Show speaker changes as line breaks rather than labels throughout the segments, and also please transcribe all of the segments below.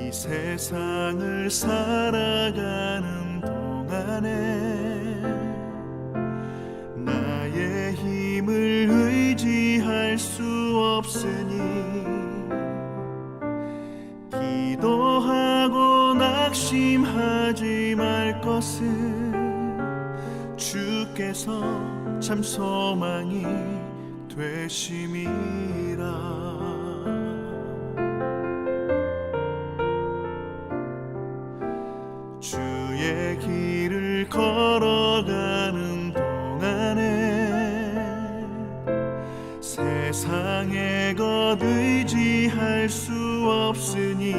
이 세상을 살아가는 동안에 나의 힘을 의지할 수 없으니 기도하고 낙심하지 말 것은 주께서 참 소망이 되심이라. 주의 길을 걸어가는 동안에 세상의 것 의지할 수 없으니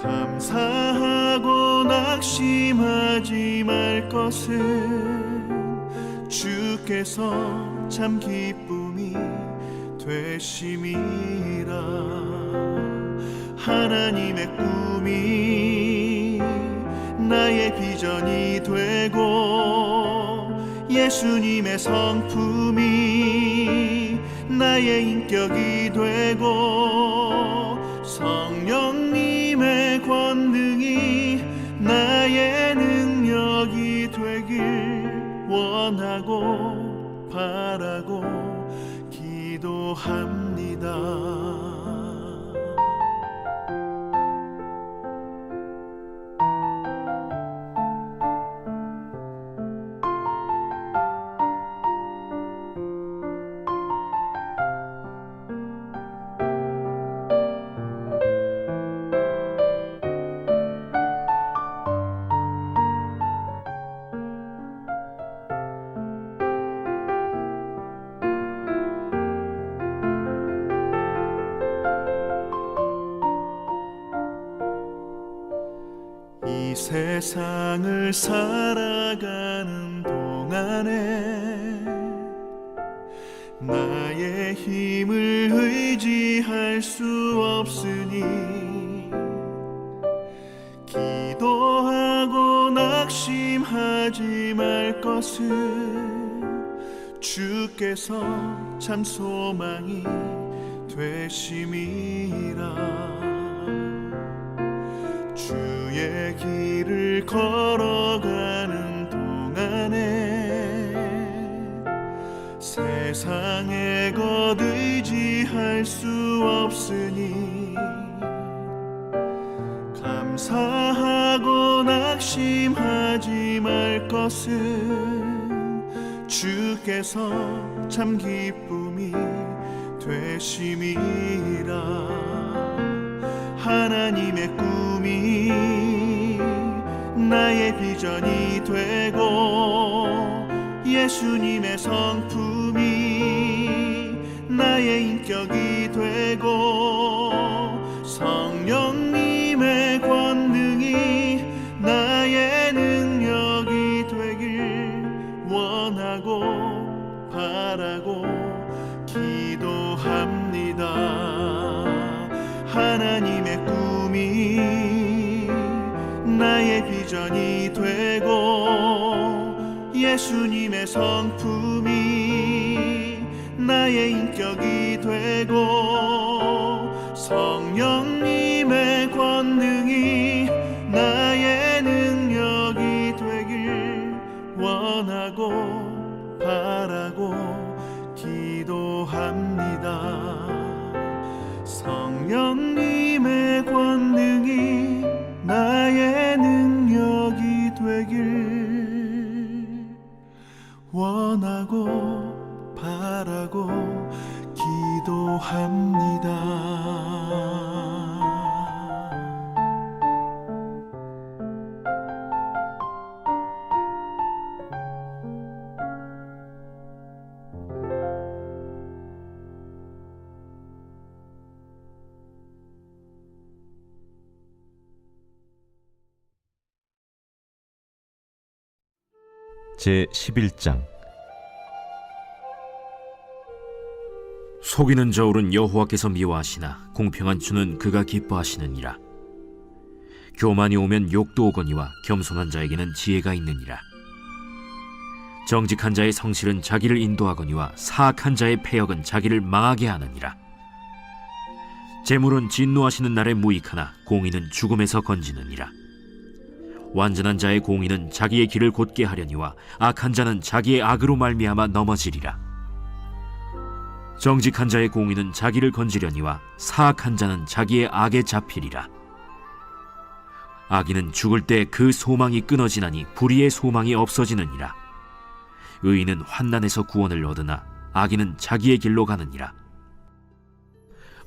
감사하고 낙심하지 말 것은 주께서 참 기쁨이 되심이라. 하나님의 꿈이 나의 비전이 되고 예수님의 성품이 나의 인격이 되고 성령님의 권능이 나의 능력이 되길 원하고 바라고 기도합니다. 이 세상을 살아가는 동안에 나의 힘을 의지할 수 없으니 기도하고 낙심하지 말 것은 주께서 참 소망이 되심이라. 주의 길을 걸어가는 동안에 세상의 것 의지할 수 없으니 감사하고 낙심하지 말 것은 주께서 참 기쁨이 되심이라. 하나님의 꿈이 나의 비전이 되고 예수님의 성품이 나의 인격이 되고 성령님의 권능이 나의 능력이 되길 원하고 바라고 기도합니다. 하나님의 꿈이 나의 비전이 되고 예수님의 성품이 나의 인격이 되고 성령님의 권능이 나의 능력이 되길 원하고 바라고 기도합니다. 성령님의 권능이 나의 능력이 되길 원하고 바라고 기도합니다.
제11장.
속이는 저울은 여호와께서 미워하시나 공평한 주는 그가 기뻐하시느니라. 교만이 오면 욕도 오거니와 겸손한 자에게는 지혜가 있느니라. 정직한 자의 성실은 자기를 인도하거니와 사악한 자의 패역은 자기를 망하게 하느니라. 재물은 진노하시는 날에 무익하나 공의는 죽음에서 건지느니라. 완전한 자의 공의는 자기의 길을 곧게 하려니와 악한 자는 자기의 악으로 말미암아 넘어지리라. 정직한 자의 공의는 자기를 건지려니와 사악한 자는 자기의 악에 잡히리라. 악인은 죽을 때 그 소망이 끊어지나니 불의의 소망이 없어지느니라. 의인은 환난에서 구원을 얻으나 악인은 자기의 길로 가느니라.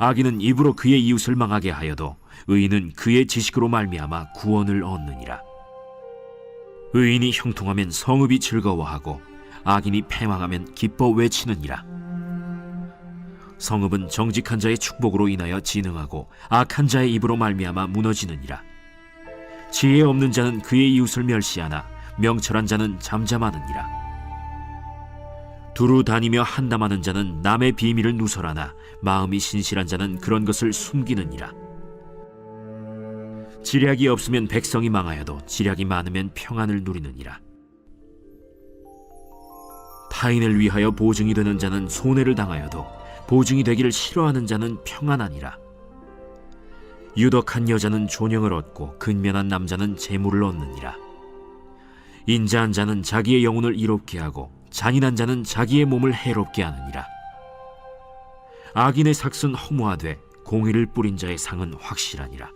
악인은 입으로 그의 이웃을 망하게 하여도 의인은 그의 지식으로 말미암아 구원을 얻느니라. 의인이 형통하면 성읍이 즐거워하고 악인이 패망하면 기뻐 외치느니라. 성읍은 정직한 자의 축복으로 인하여 진흥하고 악한 자의 입으로 말미암아 무너지느니라. 지혜 없는 자는 그의 이웃을 멸시하나 명철한 자는 잠잠하느니라. 두루 다니며 한담하는 자는 남의 비밀을 누설하나 마음이 신실한 자는 그런 것을 숨기느니라. 지략이 없으면 백성이 망하여도 지략이 많으면 평안을 누리느니라. 타인을 위하여 보증이 되는 자는 손해를 당하여도 보증이 되기를 싫어하는 자는 평안하니라. 유덕한 여자는 존영을 얻고 근면한 남자는 재물을 얻느니라. 인자한 자는 자기의 영혼을 이롭게 하고 잔인한 자는 자기의 몸을 해롭게 하느니라. 악인의 삭은 허무하되 공의를 뿌린 자의 상은 확실하니라.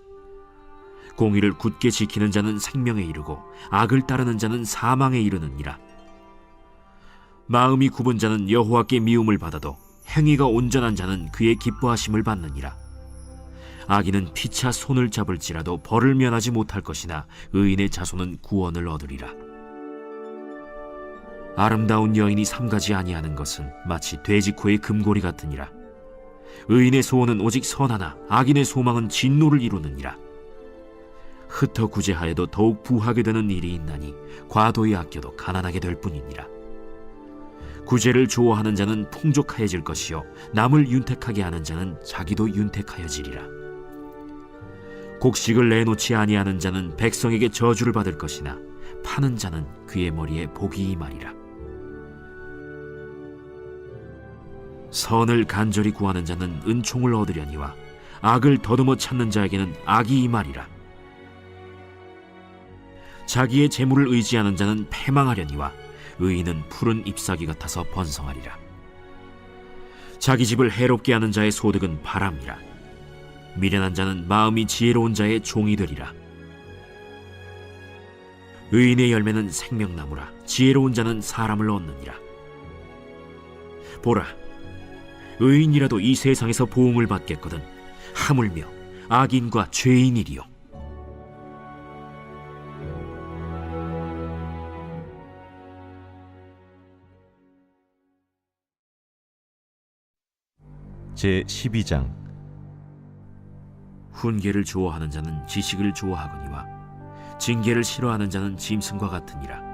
공의를 굳게 지키는 자는 생명에 이르고 악을 따르는 자는 사망에 이르느니라. 마음이 굽은 자는 여호와께 미움을 받아도 행위가 온전한 자는 그의 기뻐하심을 받느니라. 악인은 피차 손을 잡을지라도 벌을 면하지 못할 것이나 의인의 자손은 구원을 얻으리라. 아름다운 여인이 삼가지 아니하는 것은 마치 돼지코의 금고리 같으니라. 의인의 소원은 오직 선하나 악인의 소망은 진노를 이루느니라. 흩어 구제하여도 더욱 부하게 되는 일이 있나니 과도히 아껴도 가난하게 될 뿐이니라. 구제를 좋아하는 자는 풍족하여질 것이요 남을 윤택하게 하는 자는 자기도 윤택하여지리라. 곡식을 내놓지 아니하는 자는 백성에게 저주를 받을 것이나 파는 자는 그의 머리에 복이 임하리라. 선을 간절히 구하는 자는 은총을 얻으려니와 악을 더듬어 찾는 자에게는 악이 임하리라. 자기의 재물을 의지하는 자는 패망하려니와 의인은 푸른 잎사귀 같아서 번성하리라. 자기 집을 해롭게 하는 자의 소득은 바람이라. 미련한 자는 마음이 지혜로운 자의 종이 되리라. 의인의 열매는 생명나무라. 지혜로운 자는 사람을 얻느니라. 보라, 의인이라도 이 세상에서 보응을 받겠거든 하물며 악인과 죄인이리요.
제12장.
훈계를 좋아하는 자는 지식을 좋아하거니와 징계를 싫어하는 자는 짐승과 같으니라.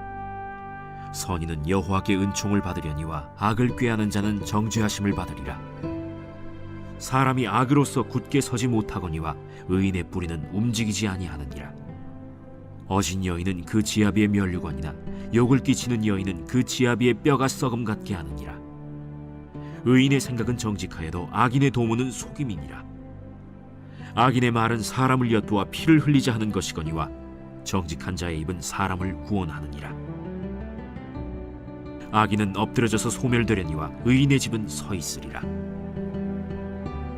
선인은 여호와께 은총을 받으려니와 악을 꾀하는 자는 정죄하심을 받으리라. 사람이 악으로서 굳게 서지 못하거니와 의인의 뿌리는 움직이지 아니하느니라. 어진 여인은 그 지아비의 면류관이나 욕을 끼치는 여인은 그 지아비의 뼈가 썩음 같게 하느니라. 의인의 생각은 정직하여도 악인의 도모는 속임이니라. 악인의 말은 사람을 엿보아 피를 흘리자 하는 것이거니와 정직한 자의 입은 사람을 구원하느니라. 악인은 엎드려져서 소멸되려니와 의인의 집은 서 있으리라.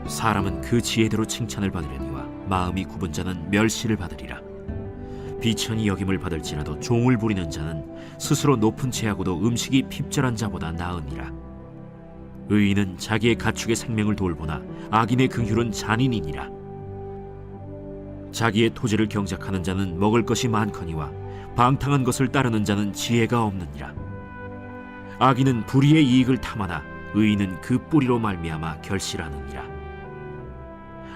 사람은 그 지혜대로 칭찬을 받으려니와 마음이 굽은 자는 멸시를 받으리라. 비천히 여김을 받을지라도 종을 부리는 자는 스스로 높은 채하고도 음식이 핍절한 자보다 나으니라. 의인은 자기의 가축의 생명을 돌보나 악인의 긍휼은 잔인이니라. 자기의 토지를 경작하는 자는 먹을 것이 많거니와 방탕한 것을 따르는 자는 지혜가 없느니라. 악인은 불의의 이익을 탐하나 의인은 그 뿌리로 말미암아 결실하느니라.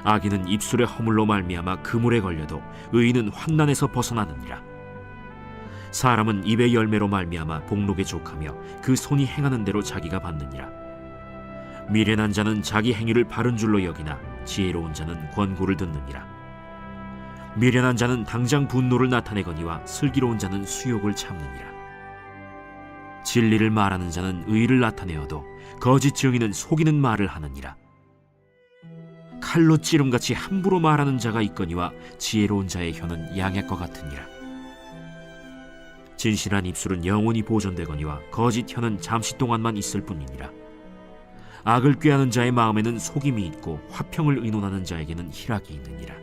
악인은 입술의 허물로 말미암아 그물에 걸려도 의인은 환난에서 벗어나느니라. 사람은 입의 열매로 말미암아 복록에 족하며 그 손이 행하는 대로 자기가 받느니라. 미련한 자는 자기 행위를 바른 줄로 여기나 지혜로운 자는 권고를 듣느니라. 미련한 자는 당장 분노를 나타내거니와 슬기로운 자는 수욕을 참느니라. 진리를 말하는 자는 의를 나타내어도 거짓 증인은 속이는 말을 하느니라. 칼로 찌름같이 함부로 말하는 자가 있거니와 지혜로운 자의 혀는 양약과 같으니라. 진실한 입술은 영원히 보존되거니와 거짓 혀는 잠시 동안만 있을 뿐이니라. 악을 꾀하는 자의 마음에는 속임이 있고 화평을 의논하는 자에게는 희락이 있느니라.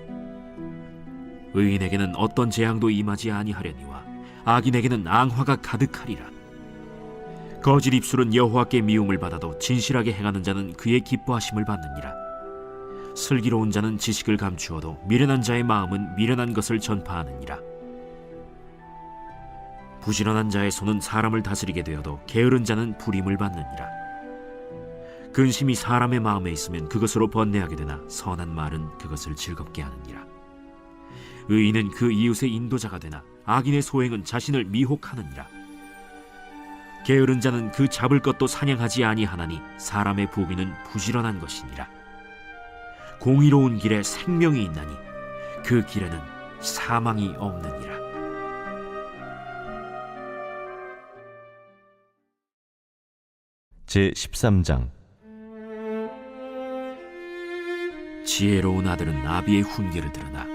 의인에게는 어떤 재앙도 임하지 아니하려니와 악인에게는 앙화가 가득하리라. 거짓 입술은 여호와께 미움을 받아도 진실하게 행하는 자는 그의 기뻐하심을 받느니라. 슬기로운 자는 지식을 감추어도 미련한 자의 마음은 미련한 것을 전파하느니라. 부지런한 자의 손은 사람을 다스리게 되어도 게으른 자는 불임을 받느니라. 근심이 사람의 마음에 있으면 그것으로 번뇌하게 되나 선한 말은 그것을 즐겁게 하느니라. 의인은 그 이웃의 인도자가 되나 악인의 소행은 자신을 미혹하느니라. 게으른 자는 그 잡을 것도 사냥하지 아니하나니 사람의 부귀는 부지런한 것이니라. 공의로운 길에 생명이 있나니 그 길에는 사망이 없느니라.
제13장.
지혜로운 아들은 아비의 훈계를 들으나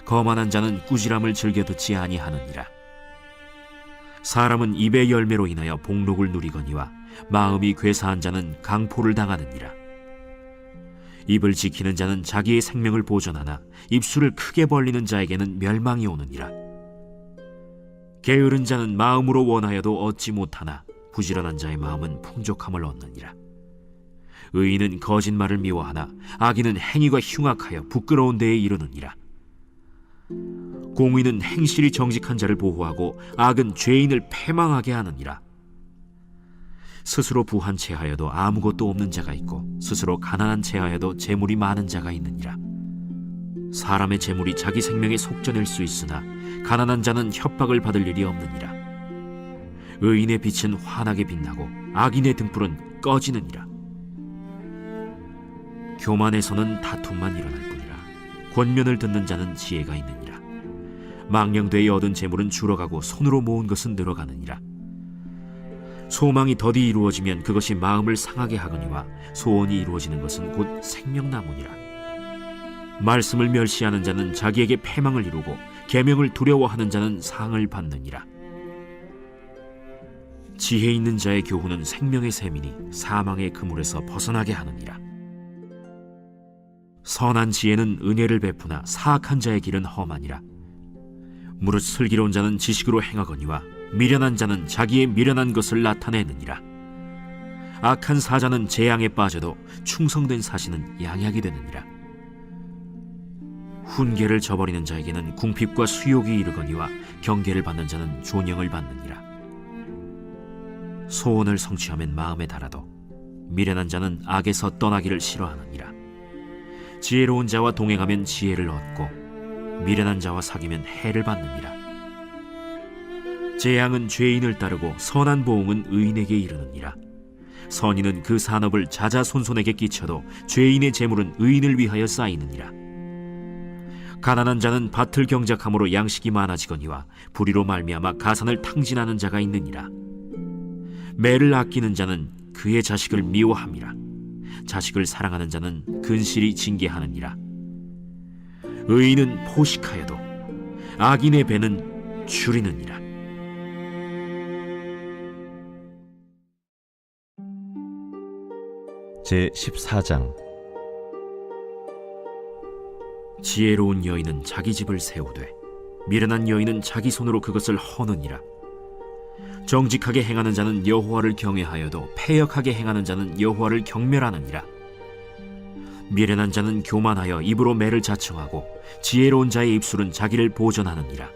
거만한 자는 꾸지람을 즐겨 듣지 아니하느니라. 사람은 입의 열매로 인하여 복록을 누리거니와 마음이 괴사한 자는 강포를 당하느니라. 입을 지키는 자는 자기의 생명을 보존하나 입술을 크게 벌리는 자에게는 멸망이 오느니라. 게으른 자는 마음으로 원하여도 얻지 못하나 부지런한 자의 마음은 풍족함을 얻느니라. 의인은 거짓말을 미워하나 악인은 행위가 흉악하여 부끄러운 데에 이르느니라. 공의는 행실이 정직한 자를 보호하고 악은 죄인을 패망하게 하느니라. 스스로 부한 체하여도 아무것도 없는 자가 있고 스스로 가난한 체하여도 재물이 많은 자가 있느니라. 사람의 재물이 자기 생명에 속전일 수 있으나 가난한 자는 협박을 받을 일이 없느니라. 의인의 빛은 환하게 빛나고 악인의 등불은 꺼지느니라. 교만에서는 다툼만 일어날 뿐이라. 권면을 듣는 자는 지혜가 있느니라. 망령되이 얻은 재물은 줄어가고 손으로 모은 것은 늘어가느니라. 소망이 더디 이루어지면 그것이 마음을 상하게 하거니와 소원이 이루어지는 것은 곧 생명나무니라. 말씀을 멸시하는 자는 자기에게 패망을 이루고 계명을 두려워하는 자는 상을 받느니라. 지혜 있는 자의 교훈은 생명의 샘이니 사망의 그물에서 벗어나게 하느니라. 선한 지혜는 은혜를 베푸나 사악한 자의 길은 험하니라. 무릇 슬기로운 자는 지식으로 행하거니와 미련한 자는 자기의 미련한 것을 나타내느니라. 악한 사자는 재앙에 빠져도 충성된 사신은 양약이 되느니라. 훈계를 저버리는 자에게는 궁핍과 수욕이 이르거니와 경계를 받는 자는 존영을 받느니라. 소원을 성취하면 마음에 달아도 미련한 자는 악에서 떠나기를 싫어하느니라. 지혜로운 자와 동행하면 지혜를 얻고 미련한 자와 사귀면 해를 받느니라. 재앙은 죄인을 따르고 선한 보응은 의인에게 이르느니라. 선인은 그 산업을 자자손손에게 끼쳐도 죄인의 재물은 의인을 위하여 쌓이느니라. 가난한 자는 밭을 경작함으로 양식이 많아지거니와 불의로 말미암아 가산을 탕진하는 자가 있느니라. 매를 아끼는 자는 그의 자식을 미워함이라. 자식을 사랑하는 자는 근실이 징계하느니라. 의인은 포식하여도 악인의 배는 줄이느니라.
제14장.
지혜로운 여인은 자기 집을 세우되 미련한 여인은 자기 손으로 그것을 허느니라. 정직하게 행하는 자는 여호와를 경외하여도 패역하게 행하는 자는 여호와를 경멸하느니라. 미련한 자는 교만하여 입으로 매를 자청하고 지혜로운 자의 입술은 자기를 보전하느니라.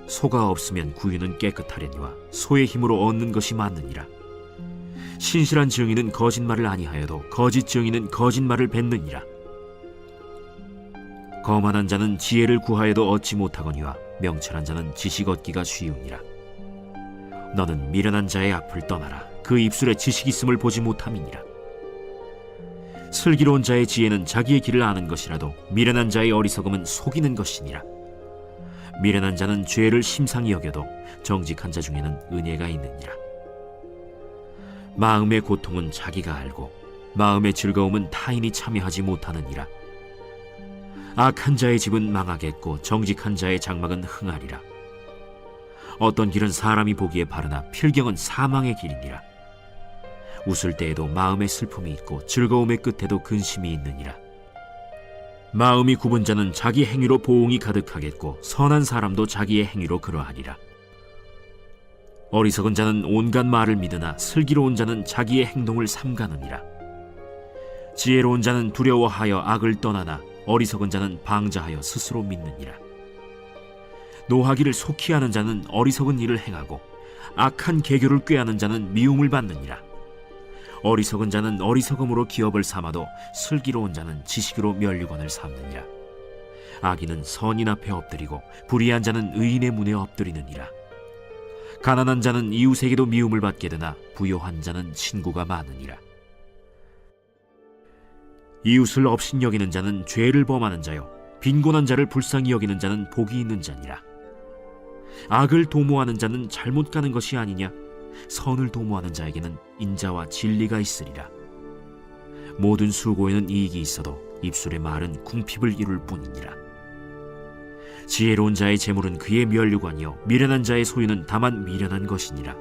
소가 없으면 구유는 깨끗하려니와 소의 힘으로 얻는 것이 많느니라. 신실한 증인은 거짓말을 아니하여도 거짓 증인은 거짓말을 뱉느니라. 거만한 자는 지혜를 구하여도 얻지 못하거니와 명철한 자는 지식 얻기가 쉬우니라. 너는 미련한 자의 앞을 떠나라. 그 입술에 지식 있음을 보지 못함이니라. 슬기로운 자의 지혜는 자기의 길을 아는 것이라도 미련한 자의 어리석음은 속이는 것이니라. 미련한 자는 죄를 심상히 여겨도 정직한 자 중에는 은혜가 있느니라. 마음의 고통은 자기가 알고 마음의 즐거움은 타인이 참여하지 못하느니라. 악한 자의 집은 망하겠고 정직한 자의 장막은 흥하리라. 어떤 길은 사람이 보기에 바르나 필경은 사망의 길이니라. 웃을 때에도 마음의 슬픔이 있고 즐거움의 끝에도 근심이 있느니라. 마음이 굽은 자는 자기 행위로 보응이 가득하겠고 선한 사람도 자기의 행위로 그러하리라. 어리석은 자는 온갖 말을 믿으나 슬기로운 자는 자기의 행동을 삼가느니라. 지혜로운 자는 두려워하여 악을 떠나나 어리석은 자는 방자하여 스스로 믿느니라. 노하기를 속히 하는 자는 어리석은 일을 행하고 악한 계교를 꾀하는 자는 미움을 받느니라. 어리석은 자는 어리석음으로 기업을 삼아도 슬기로운 자는 지식으로 면류관을 삼느니라. 악인은 선인 앞에 엎드리고 불의한 자는 의인의 문에 엎드리느니라. 가난한 자는 이웃에게도 미움을 받게 되나 부요한 자는 친구가 많으니라. 이웃을 업신여기는 자는 죄를 범하는 자요 빈곤한 자를 불쌍히 여기는 자는 복이 있는 자니라. 악을 도모하는 자는 잘못 가는 것이 아니냐? 선을 도모하는 자에게는 인자와 진리가 있으리라. 모든 수고에는 이익이 있어도 입술의 말은 궁핍을 이룰 뿐이니라. 지혜로운 자의 재물은 그의 면류관이요 미련한 자의 소유는 다만 미련한 것이니라.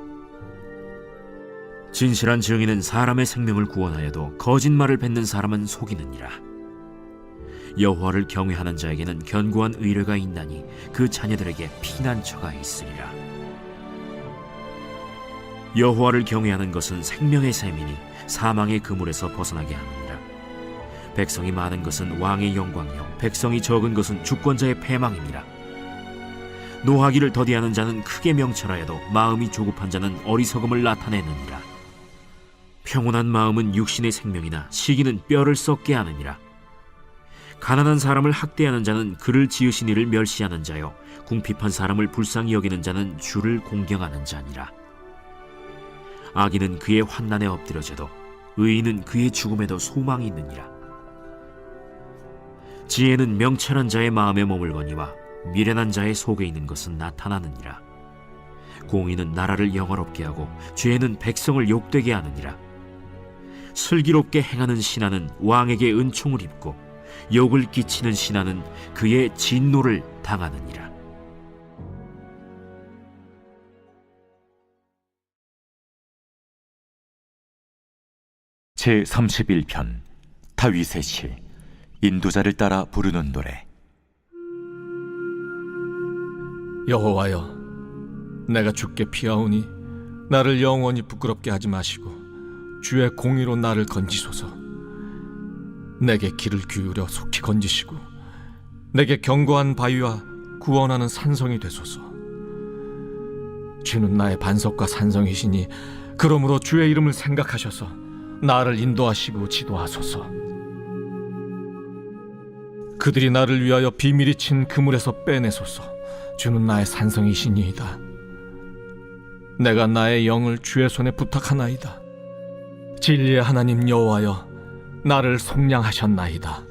진실한 증인은 사람의 생명을 구원하여도 거짓말을 뱉는 사람은 속이느니라. 여호와를 경외하는 자에게는 견고한 의뢰가 있나니 그 자녀들에게 피난처가 있으리라. 여호와를 경외하는 것은 생명의 샘이니 사망의 그물에서 벗어나게 하느니라. 백성이 많은 것은 왕의 영광이요 백성이 적은 것은 주권자의 패망이니라. 노하기를 더디하는 자는 크게 명철하여도 마음이 조급한 자는 어리석음을 나타내느니라. 평온한 마음은 육신의 생명이나 시기는 뼈를 썩게 하느니라. 가난한 사람을 학대하는 자는 그를 지으신 이를 멸시하는 자요 궁핍한 사람을 불쌍히 여기는 자는 주를 공경하는 자니라. 악인은 그의 환난에 엎드려져도 의인은 그의 죽음에도 소망이 있느니라. 지혜는 명철한 자의 마음에 머물거니와 미련한 자의 속에 있는 것은 나타나느니라. 공의는 나라를 영화롭게 하고 죄는 백성을 욕되게 하느니라. 슬기롭게 행하는 신하는 왕에게 은총을 입고 욕을 끼치는 신하는 그의 진노를 당하느니라.
제31편 다윗의 시 인도자를 따라 부르는 노래.
여호와여, 내가 주께 피하오니 나를 영원히 부끄럽게 하지 마시고 주의 공의로 나를 건지소서. 내게 귀를 기울여 속히 건지시고 내게 견고한 바위와 구원하는 산성이 되소서. 주는 나의 반석과 산성이시니 그러므로 주의 이름을 생각하셔서 나를 인도하시고 지도하소서. 그들이 나를 위하여 비밀이 친 그물에서 빼내소서. 주는 나의 산성이시니이다. 내가 나의 영을 주의 손에 부탁하나이다. 진리의 하나님 여호와여, 나를 속량하셨나이다.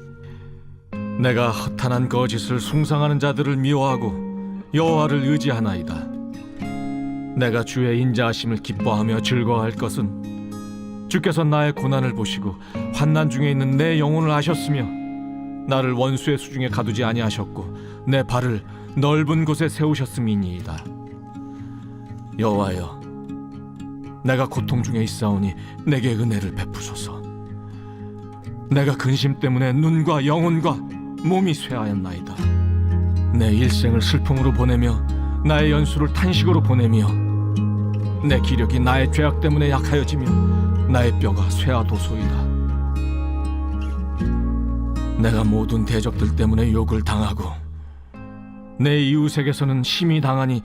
내가 허탄한 거짓을 숭상하는 자들을 미워하고 여호와를 의지하나이다. 내가 주의 인자하심을 기뻐하며 즐거워할 것은 주께서 나의 고난을 보시고 환난 중에 있는 내 영혼을 아셨으며 나를 원수의 수중에 가두지 아니하셨고 내 발을 넓은 곳에 세우셨음이니이다. 여호와여, 내가 고통 중에 있사오니 내게 은혜를 베푸소서. 내가 근심 때문에 눈과 영혼과 몸이 쇠하였나이다. 내 일생을 슬픔으로 보내며 나의 연수를 탄식으로 보내며 내 기력이 나의 죄악 때문에 약하여지며 나의 뼈가 쇠하도소이다. 내가 모든 대적들 때문에 욕을 당하고 내 이웃에게서는 심히 당하니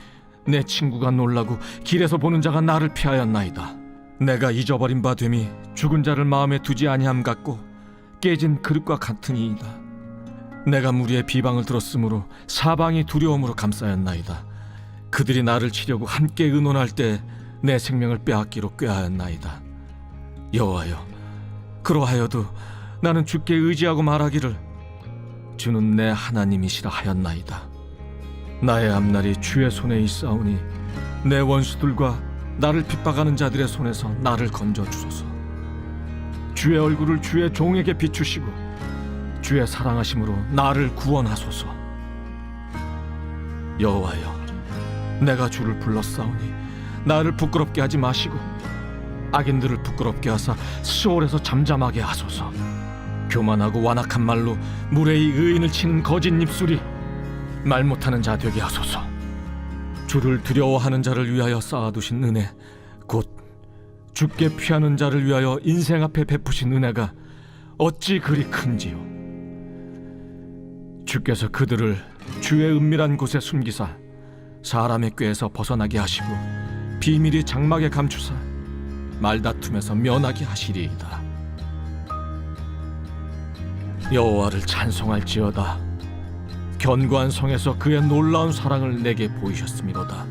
내 친구가 놀라고 길에서 보는 자가 나를 피하였나이다. 내가 잊어버린 바 됨이 죽은 자를 마음에 두지 아니함 같고 깨진 그릇과 같으니이다. 내가 무리의 비방을 들었으므로 사방이 두려움으로 감싸였나이다. 그들이 나를 치려고 함께 의논할 때 내 생명을 빼앗기로 꾀하였나이다. 여호와여, 그러하여도 나는 주께 의지하고 말하기를 주는 내 하나님이시라 하였나이다. 나의 앞날이 주의 손에 있사오니 내 원수들과 나를 핍박하는 자들의 손에서 나를 건져 주소서. 주의 얼굴을 주의 종에게 비추시고 주의 사랑하심으로 나를 구원하소서. 여호와여, 내가 주를 불렀사오니 나를 부끄럽게 하지 마시고 악인들을 부끄럽게 하사 시올에서 잠잠하게 하소서. 교만하고 완악한 말로 무례히 의인을 치는 거짓 입술이 말 못하는 자 되게 하소서. 주를 두려워하는 자를 위하여 쌓아두신 은혜, 곧 주께 피하는 자를 위하여 인생 앞에 베푸신 은혜가 어찌 그리 큰지요. 주께서 그들을 주의 은밀한 곳에 숨기사 사람의 꾀에서 벗어나게 하시고 비밀이 장막에 감추사 말다툼에서 면하게 하시리이다. 여호와를 찬송할지어다. 견고한 성에서 그의 놀라운 사랑을 내게 보이셨음이로다.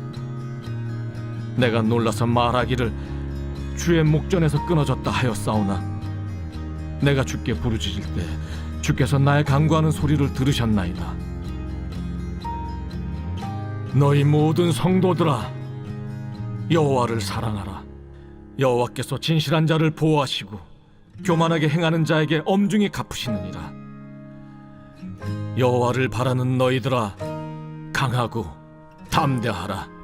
내가 놀라서 말하기를 주의 목전에서 끊어졌다 하였사오나 내가 주께 부르짖을 때 주께서 나의 간구하는 소리를 들으셨나이다. 너희 모든 성도들아, 여호와를 사랑하라. 여호와께서 진실한 자를 보호하시고 교만하게 행하는 자에게 엄중히 갚으시느니라. 여호와를 바라는 너희들아, 강하고 담대하라.